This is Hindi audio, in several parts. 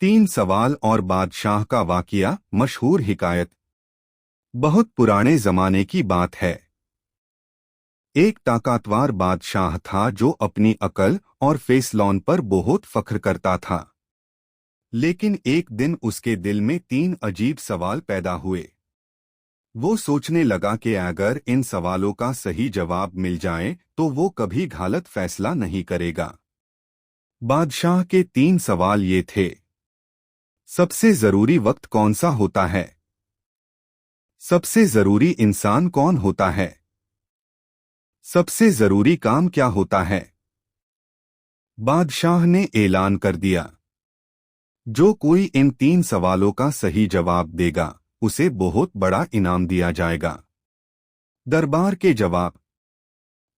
तीन सवाल और बादशाह का वाकया। मशहूर हिकायत। बहुत पुराने जमाने की बात है। एक ताकतवर बादशाह था जो अपनी अकल और फैसलों पर बहुत फख्र करता था। लेकिन एक दिन उसके दिल में तीन अजीब सवाल पैदा हुए। वो सोचने लगा कि अगर इन सवालों का सही जवाब मिल जाए तो वो कभी गलत फैसला नहीं करेगा। बादशाह के तीन सवाल ये थे। सबसे जरूरी वक्त कौन सा होता है? सबसे जरूरी इंसान कौन होता है? सबसे जरूरी काम क्या होता है? बादशाह ने ऐलान कर दिया, जो कोई इन तीन सवालों का सही जवाब देगा उसे बहुत बड़ा इनाम दिया जाएगा। दरबार के जवाब।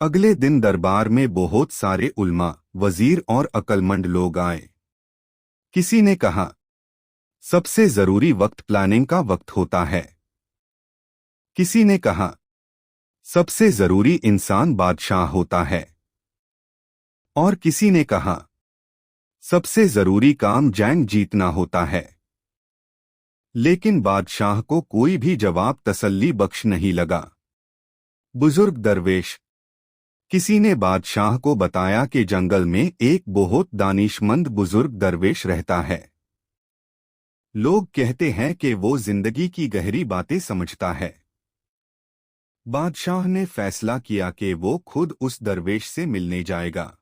अगले दिन दरबार में बहुत सारे उल्मा, वजीर और अक्लमंद लोग आए। किसी ने कहा, सबसे जरूरी वक्त प्लानिंग का वक्त होता है। किसी ने कहा, सबसे जरूरी इंसान बादशाह होता है। और किसी ने कहा, सबसे जरूरी काम जंग जीतना होता है। लेकिन बादशाह को कोई भी जवाब तसल्ली बख्श नहीं लगा। बुजुर्ग दरवेश। किसी ने बादशाह को बताया कि जंगल में एक बहुत दानिशमंद बुजुर्ग दरवेश रहता है। लोग कहते हैं कि वो जिंदगी की गहरी बातें समझता है। बादशाह ने फैसला किया कि वो खुद उस दरवेश से मिलने जाएगा।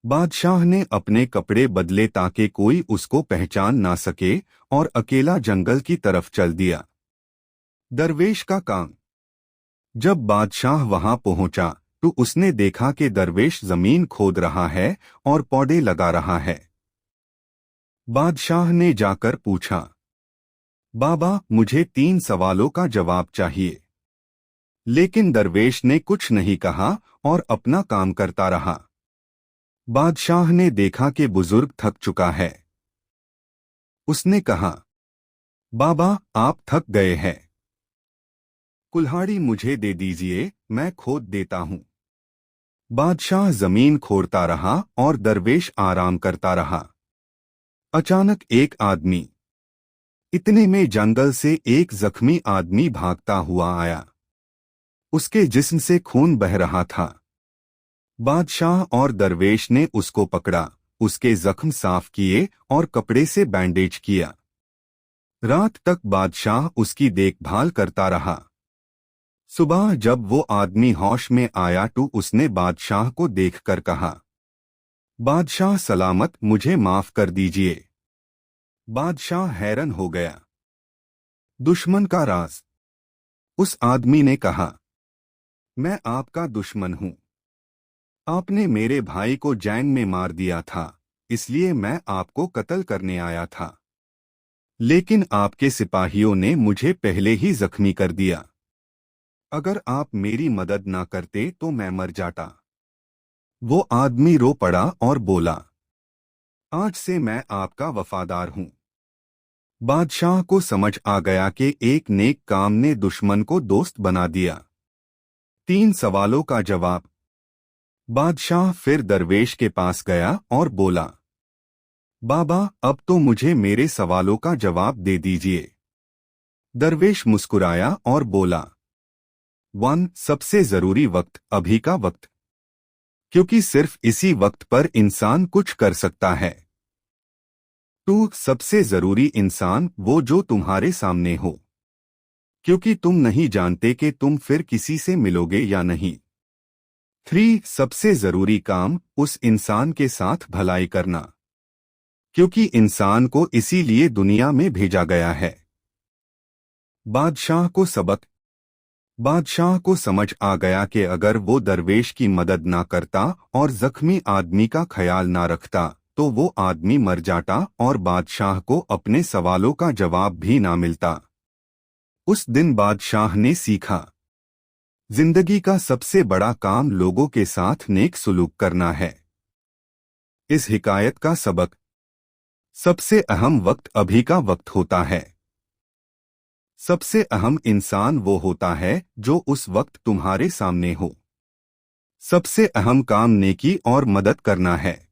बादशाह ने अपने कपड़े बदले ताकि कोई उसको पहचान ना सके और अकेला जंगल की तरफ चल दिया। दरवेश का काम। जब बादशाह वहां पहुंचा तो उसने देखा कि दरवेश जमीन खोद रहा है और पौधे लगा रहा है। बादशाह ने जाकर पूछा, बाबा, मुझे तीन सवालों का जवाब चाहिए। लेकिन दरवेश ने कुछ नहीं कहा और अपना काम करता रहा। बादशाह ने देखा कि बुजुर्ग थक चुका है। उसने कहा, बाबा, आप थक गए हैं। कुल्हाड़ी मुझे दे दीजिए, मैं खोद देता हूं। बादशाह जमीन खोदता रहा और दरवेश आराम करता रहा। अचानक एक आदमी। इतने में जंगल से एक जख्मी आदमी भागता हुआ आया। उसके जिस्म से खून बह रहा था। बादशाह और दरवेश ने उसको पकड़ा, उसके जख्म साफ किए और कपड़े से बैंडेज किया। रात तक बादशाह उसकी देखभाल करता रहा। सुबह जब वो आदमी होश में आया तो उसने बादशाह को देखकर कहा, बादशाह सलामत, मुझे माफ कर दीजिए। बादशाह हैरान हो गया। दुश्मन का राज। उस आदमी ने कहा, मैं आपका दुश्मन हूं। आपने मेरे भाई को जंग में मार दिया था, इसलिए मैं आपको कत्ल करने आया था। लेकिन आपके सिपाहियों ने मुझे पहले ही जख्मी कर दिया। अगर आप मेरी मदद ना करते तो मैं मर जाता। वो आदमी रो पड़ा और बोला, आज से मैं आपका वफादार हूं। बादशाह को समझ आ गया कि एक नेक काम ने दुश्मन को दोस्त बना दिया। तीन सवालों का जवाब। बादशाह फिर दरवेश के पास गया और बोला, बाबा, अब तो मुझे मेरे सवालों का जवाब दे दीजिए। दरवेश मुस्कुराया और बोला, 1. सबसे जरूरी वक्त, अभी का वक्त, क्योंकि सिर्फ इसी वक्त पर इंसान कुछ कर सकता है। 2. सबसे जरूरी इंसान, वो जो तुम्हारे सामने हो, क्योंकि तुम नहीं जानते कि तुम फिर किसी से मिलोगे या नहीं। 3. सबसे जरूरी काम, उस इंसान के साथ भलाई करना, क्योंकि इंसान को इसीलिए दुनिया में भेजा गया है। बादशाह को सबक। बादशाह को समझ आ गया कि अगर वो दरवेश की मदद ना करता और जख्मी आदमी का ख्याल ना रखता तो वो आदमी मर जाता और बादशाह को अपने सवालों का जवाब भी ना मिलता। उस दिन बादशाह ने सीखा, जिंदगी का सबसे बड़ा काम लोगों के साथ नेक सुलूक करना है। इस हिकायत का सबक। सबसे अहम वक्त अभी का वक्त होता है। सबसे अहम इंसान वो होता है जो उस वक्त तुम्हारे सामने हो। सबसे अहम काम नेकी और मदद करना है।